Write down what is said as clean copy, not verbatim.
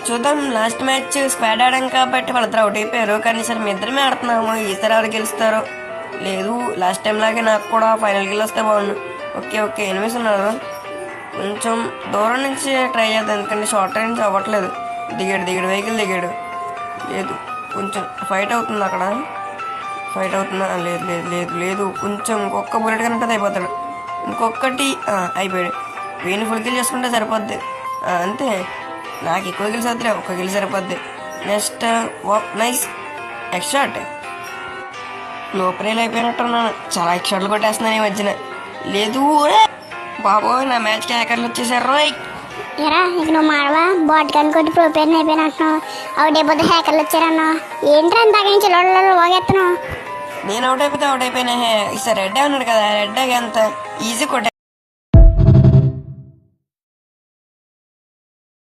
చూద్దాం. Last match squad ఆడాం కాబట్టి వాళ్ళిద్దరు అవుట్ అయిపోయారు. కానీ ఈసారి మీ ఇద్దరమే ఆడుతున్నాము. ఈసారి ఎవరు గెలుస్తారో లేదు. లాస్ట్ టైం లాగే నాకు కూడా ఫైనల్కి వెళ్ళి వస్తే బాగుండు. ఓకే ఓకే ఎనిమిస్ ఉన్నారు. కొంచెం దూరం నుంచి ట్రై చేద్దాం, ఎందుకంటే షార్ట్ రేంజ్ అవ్వట్లేదు. దిగాడు వెహికల్ దిగాడు. లేదు, కొంచెం ఫైట్ అవుతుంది అక్కడ. ఫైట్ అవుతుందా? లేదు లేదు లేదు లేదు కొంచెం ఇంకొక బుల్లెట్ కనుక అయిపోతాడు. ఇంకొకటి అయిపోయాడు. వీడిని ఫుల్ కిల్ చేసుకుంటే సరిపోద్ది. అంతే, నాకు ఎక్కువ గిల్స్ వద్దులే, ఒక్క గిల్ సరిపోద్ది. నెక్స్ట్ నైస్ ఎక్స్ట్రాట్. లోపరేలు అయిపోయినట్టున్నాను. చాలా ఎక్స్ట్రాట్లు కొట్టేస్తున్నాను ఈ మధ్యన. లేదు బాబోయ్, నా మ్యాచ్కి హ్యాకర్లు వచ్చేసారు రోయ్. ఎరా ఇక నువ్వు మాడవా? బాట్ గన్ కొట్టి ప్రోపేర్ అయిపోయినట్టున్నావు. అవుట్ అయిపోతే హ్యాకర్లు వచ్చారన్నావు. ఏంట్రా అంతక నుంచి లోడలో పోగెత్తను. నేను అవుట్ అయిపోతే అవుట్ అయిపోయినా. ఈసారి రెడ్ ఉన్నాడు కదా, రెడ్ ఎంత ఈజీ కొట్టే